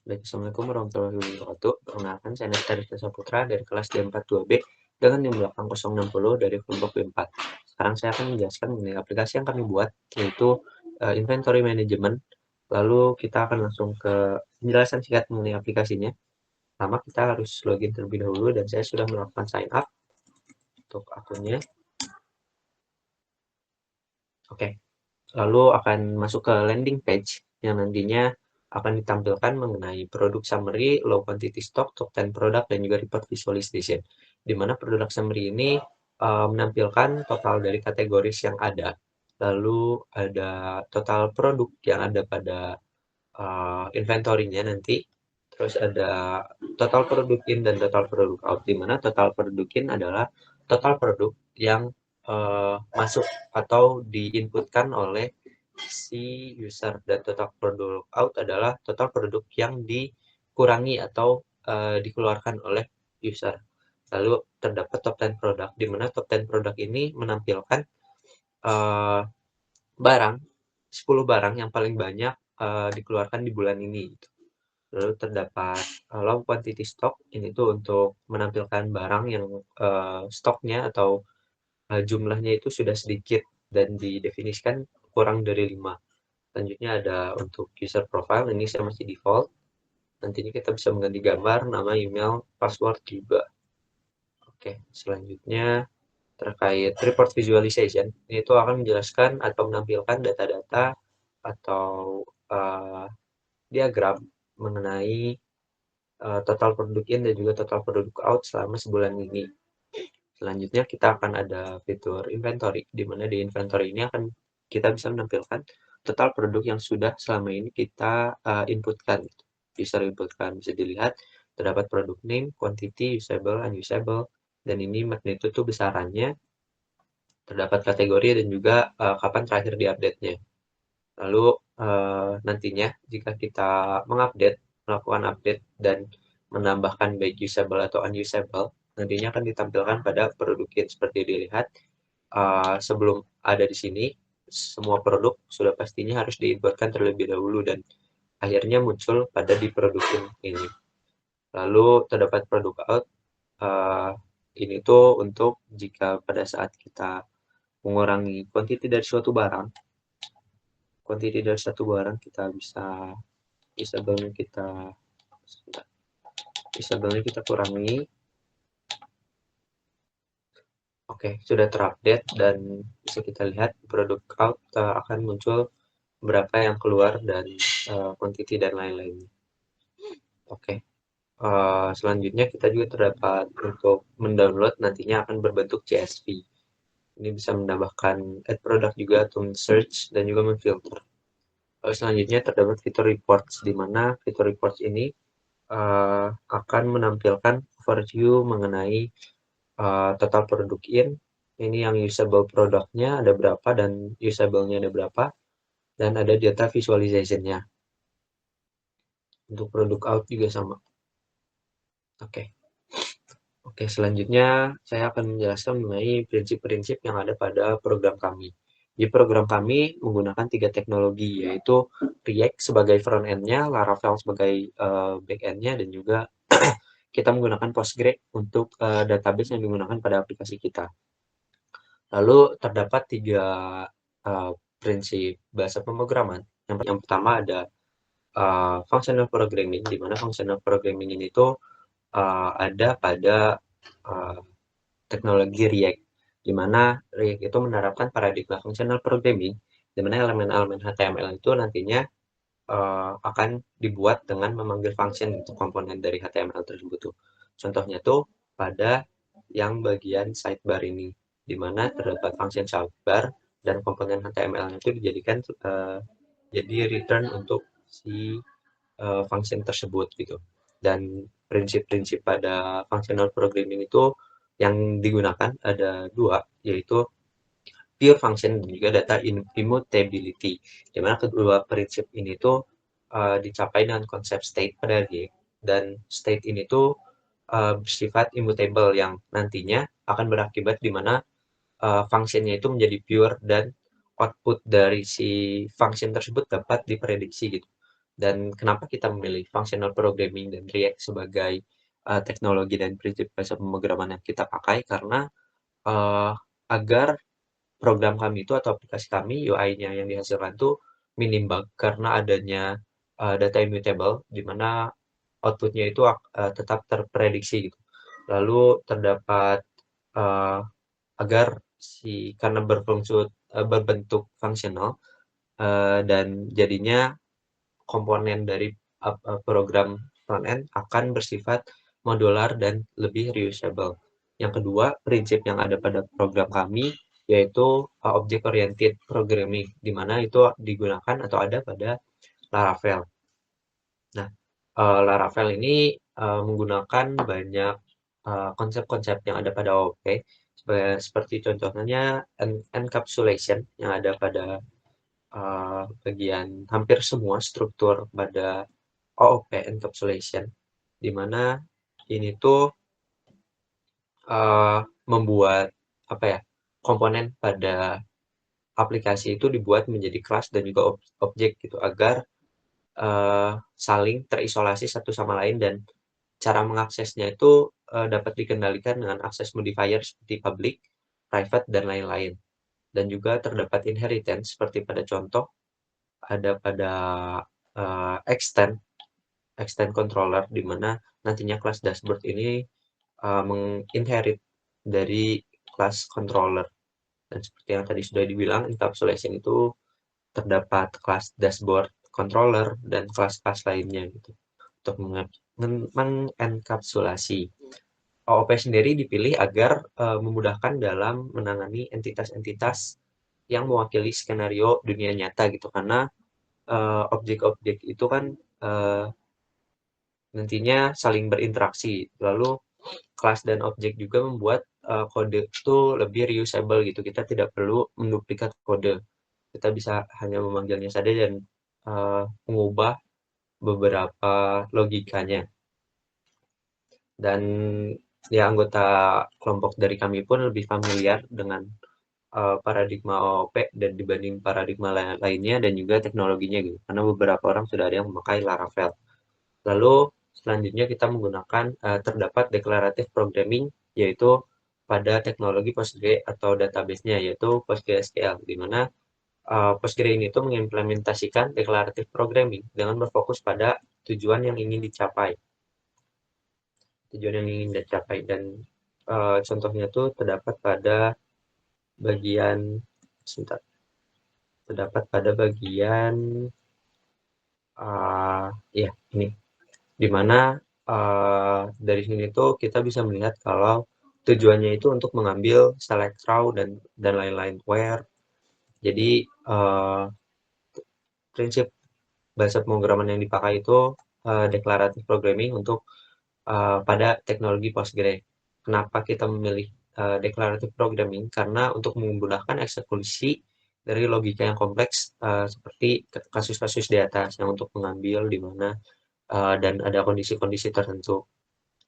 Baik, Assalamualaikum warahmatullahi wabarakatuh. Perkenalkan, saya Nesta Rizky Saputra dari kelas D42B dengan NIM 8060 dari kelompok B4. Sekarang saya akan menjelaskan mengenai aplikasi yang kami buat, yaitu Inventory Management. Lalu kita akan langsung ke penjelasan singkat mengenai aplikasinya. Pertama, kita harus login terlebih dahulu dan saya sudah melakukan sign up untuk akunnya. Oke, lalu akan masuk ke landing page yang nantinya akan ditampilkan mengenai produk summary, low quantity stock, top 10 product, dan juga report visualization. Di mana produk summary ini menampilkan total dari kategori yang ada. Lalu ada total produk yang ada pada inventory-nya nanti. Terus ada total produk in dan total produk out. Di mana total produk in adalah total produk yang masuk atau diinputkan oleh si user, dan total produk out adalah total produk yang dikurangi atau dikeluarkan oleh user. Lalu terdapat top 10 produk, di mana top 10 produk ini menampilkan uh, barang 10 barang yang paling banyak dikeluarkan di bulan ini gitu. Lalu terdapat low quantity stock, ini tuh untuk menampilkan barang yang stoknya atau jumlahnya itu sudah sedikit dan didefinisikan kurang dari 5. Selanjutnya ada untuk user profile, ini saya masih default. Nantinya kita bisa mengganti gambar, nama, email, password juga. Oke, selanjutnya terkait report visualization, ini tuh akan menjelaskan atau menampilkan data-data atau uh, diagram mengenai total produk in dan juga total produk out selama sebulan ini. Selanjutnya kita akan ada fitur inventory, di mana di inventory ini akan kita bisa menampilkan total produk yang sudah selama ini kita inputkan. Bisa inputkan, bisa dilihat terdapat produk name, quantity, usable, unusable, dan ini magnitude itu besarannya, terdapat kategori dan juga kapan terakhir diupdate-nya. Lalu nantinya jika kita melakukan update dan menambahkan baik usable atau unusable, nantinya akan ditampilkan pada produk seperti dilihat sebelum ada di sini. Semua produk sudah pastinya harus diinputkan terlebih dahulu dan akhirnya muncul pada di produk ini. Lalu terdapat produk out, ini tuh untuk jika pada saat kita mengurangi quantity dari suatu barang, kita disable-nya kita kurangi. Oke, sudah terupdate dan bisa kita lihat produk out akan muncul berapa yang keluar dan quantity dan lain-lainnya. Oke, selanjutnya kita juga terdapat untuk mendownload, nantinya akan berbentuk CSV. Ini bisa menambahkan add product juga atau search dan juga memfilter. Selanjutnya terdapat fitur reports, di mana fitur reports ini akan menampilkan overview mengenai total produk in, ini yang usable produknya ada berapa dan usable-nya ada berapa, dan ada data visualization-nya. Untuk produk out juga sama. Oke. Oke, selanjutnya saya akan menjelaskan mengenai prinsip-prinsip yang ada pada program kami. Di program kami menggunakan 3 teknologi, yaitu React sebagai front end-nya, Laravel sebagai back end-nya, dan juga kita menggunakan Postgres untuk database yang digunakan pada aplikasi kita. Lalu terdapat 3 prinsip bahasa pemrograman. Yang pertama ada functional programming, di mana functional programming ini tuh ada pada teknologi React, di mana React itu menerapkan paradigma functional programming, di mana elemen-elemen HTML itu nantinya akan dibuat dengan memanggil function untuk komponen dari HTML tersebut tuh. Contohnya tuh pada yang bagian sidebar ini, di mana terdapat function sidebar dan komponen HTML itu dijadikan jadi return untuk si function tersebut gitu. Dan prinsip-prinsip pada functional programming itu yang digunakan ada 2, yaitu pure function dan juga data immutability. Di mana kedua prinsip ini tuh dicapai dengan konsep state pada React, dan state ini tuh bersifat immutable yang nantinya akan berakibat di mana fungsinya itu menjadi pure dan output dari si function tersebut dapat diprediksi gitu. Dan kenapa kita memilih functional programming dan React sebagai teknologi dan prinsip bahasa pemrograman yang kita pakai karena agar program kami itu atau aplikasi kami UI-nya yang dihasilkan tuh minim bug karena adanya data immutable di mana output-nya itu tetap terprediksi gitu. Lalu terdapat uh, agar karena berbentuk fungsional dan jadinya komponen dari program front-end akan bersifat modular dan lebih reusable. Yang kedua, prinsip yang ada pada program kami yaitu object oriented programming, di mana itu digunakan atau ada pada Laravel. Nah, Laravel ini menggunakan banyak konsep-konsep yang ada pada OOP, seperti contohnya encapsulation yang ada pada bagian hampir semua struktur pada OOP encapsulation, di mana ini tuh membuat apa ya, komponen pada aplikasi itu dibuat menjadi kelas dan juga objek gitu agar saling terisolasi satu sama lain dan cara mengaksesnya itu dapat dikendalikan dengan akses modifier seperti public, private, dan lain-lain. Dan juga terdapat inheritance seperti pada contoh ada pada extend controller di mana nantinya kelas dashboard ini menginherit dari kelas controller. Dan seperti yang tadi sudah dibilang, encapsulation itu terdapat kelas dashboard controller dan kelas-kelas lainnya gitu untuk mengenkapsulasi. OOP sendiri dipilih agar memudahkan dalam menangani entitas-entitas yang mewakili skenario dunia nyata gitu karena objek-objek itu kan uh, nantinya saling berinteraksi. Lalu kelas dan objek juga membuat kode itu lebih reusable gitu. Kita tidak perlu menduplikat kode. Kita bisa hanya memanggilnya saja dan mengubah beberapa logikanya. Dan ya anggota kelompok dari kami pun lebih familiar dengan paradigma OOP dan dibanding paradigma lainnya dan juga teknologinya gitu. Karena beberapa orang sudah ada yang memakai Laravel. Lalu selanjutnya kita menggunakan terdapat declarative programming yaitu pada teknologi Postgre atau database-nya yaitu PostgreSQL di mana Postgre ini tuh mengimplementasikan declarative programming dengan berfokus pada tujuan yang ingin dicapai. Dan contohnya tuh terdapat pada bagian sebentar, terdapat pada bagian ya ini di mana dari sini tuh kita bisa melihat kalau tujuannya itu untuk mengambil select row dan lain-lain where. Jadi prinsip bahasa pemrograman yang dipakai itu declarative programming untuk pada teknologi Postgre. Kenapa kita memilih declarative programming? Karena untuk memudahkan eksekusi dari logika yang kompleks seperti kasus-kasus di atas yang untuk mengambil di mana dan ada kondisi-kondisi tertentu.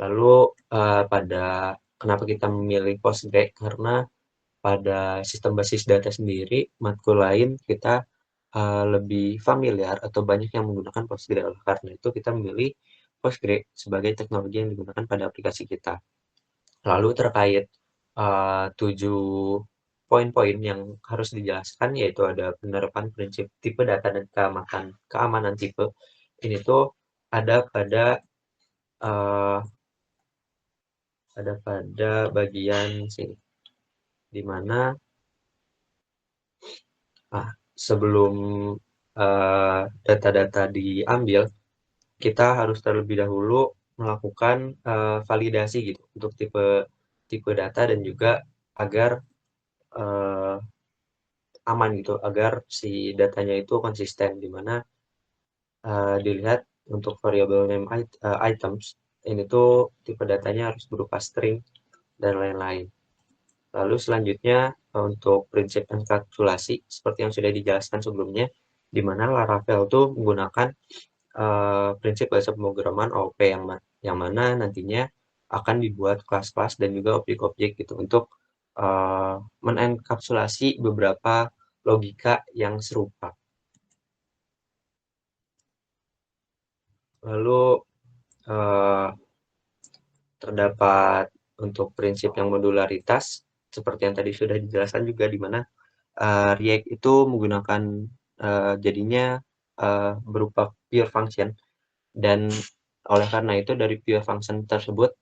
Lalu pada kenapa kita memilih Postgre? Karena pada sistem basis data sendiri, matkul lain kita lebih familiar atau banyak yang menggunakan Postgre. Oleh karena itu kita memilih Postgre sebagai teknologi yang digunakan pada aplikasi kita. Lalu terkait 7 poin-poin yang harus dijelaskan yaitu ada penerapan prinsip tipe data dan keamanan tipe. Ini tuh ada pada uh, bagian sini di mana sebelum data-data diambil kita harus terlebih dahulu melakukan validasi gitu untuk tipe data dan juga agar uh, aman gitu agar si datanya itu konsisten di mana dilihat untuk variable name items ini tuh tipe datanya harus berupa string dan lain-lain. Lalu selanjutnya untuk prinsip enkapsulasi seperti yang sudah dijelaskan sebelumnya di mana Laravel tuh menggunakan prinsip bahasa pemrograman OOP yang mana nantinya akan dibuat kelas-kelas dan juga objek-objek gitu untuk menenkapsulasi beberapa logika yang serupa. Lalu eh, terdapat untuk prinsip yang modularitas, seperti yang tadi sudah dijelaskan juga, di mana React itu menggunakan jadinya berupa pure function, dan oleh karena itu dari pure function tersebut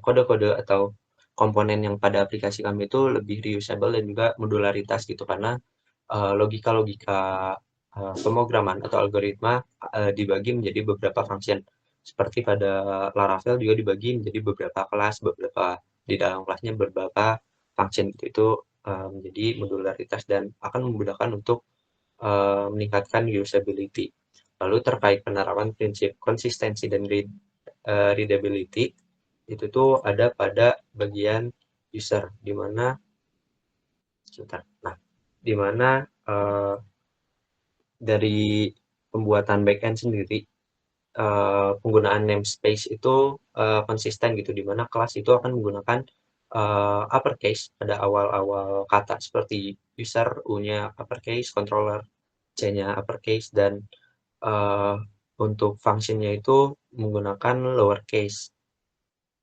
kode-kode atau komponen yang pada aplikasi kami itu lebih reusable dan juga modularitas gitu, karena logika-logika pemrograman atau algoritma dibagi menjadi beberapa function. Seperti pada Laravel juga dibagi menjadi beberapa kelas, beberapa di dalam kelasnya beberapa function gitu. Itu menjadi modularitas dan akan memudahkan untuk meningkatkan usability. Lalu terkait penerapan prinsip konsistensi dan readability, itu tuh ada pada bagian user, di mana Nah, di mana dari pembuatan backend sendiri, penggunaan namespace itu konsisten gitu, di mana kelas itu akan menggunakan uppercase pada awal-awal kata, seperti user, U-nya uppercase, controller, C-nya uppercase, dan uh, untuk functionnya itu menggunakan lowercase,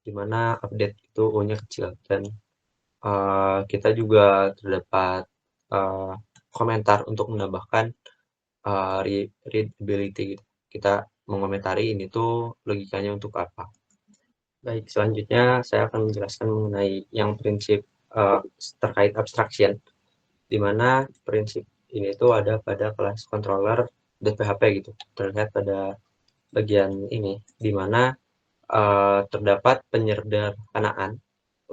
di mana update itu U-nya kecil. Dan kita juga terdapat uh, komentar untuk menambahkan readability gitu. Kita mengomentari ini tuh logikanya untuk apa. Baik, selanjutnya saya akan menjelaskan mengenai yang prinsip uh, terkait abstraction, di mana prinsip ini tuh ada pada kelas controller.php gitu. Terlihat pada bagian ini, di mana terdapat penyederhanaan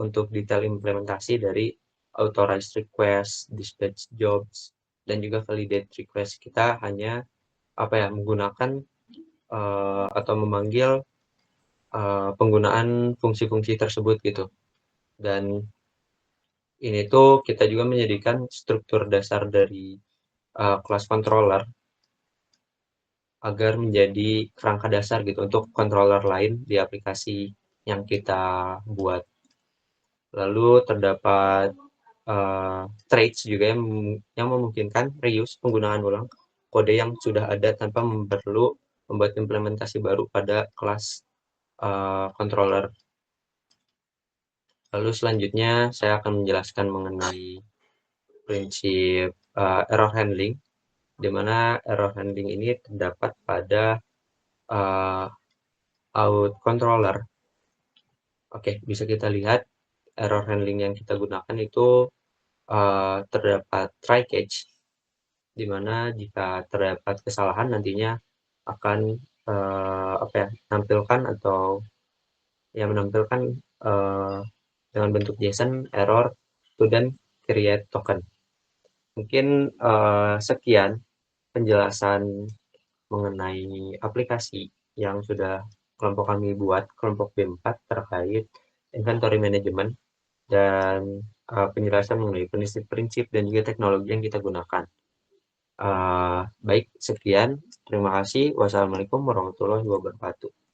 untuk detail implementasi dari authorized request, dispatch jobs, dan juga validate request. Kita hanya menggunakan atau memanggil penggunaan fungsi-fungsi tersebut gitu. Dan ini tuh kita juga menjadikan struktur dasar dari kelas controller agar menjadi kerangka dasar gitu untuk controller lain di aplikasi yang kita buat. Lalu terdapat traits juga yang memungkinkan reuse, penggunaan ulang kode yang sudah ada tanpa perlu membuat implementasi baru pada kelas controller. Lalu selanjutnya saya akan menjelaskan mengenai prinsip error handling, di mana error handling ini terdapat pada uh, out controller. Oke, bisa kita lihat error handling yang kita gunakan itu terdapat try catch, di mana jika terdapat kesalahan nantinya akan menampilkan atau menampilkan uh, dengan bentuk JSON error student create token. Mungkin sekian penjelasan mengenai aplikasi yang sudah kelompok kami buat, kelompok B4, terkait inventory management dan penjelasan mengenai prinsip-prinsip dan juga teknologi yang kita gunakan. Baik, sekian. Terima kasih. Wassalamualaikum warahmatullahi wabarakatuh.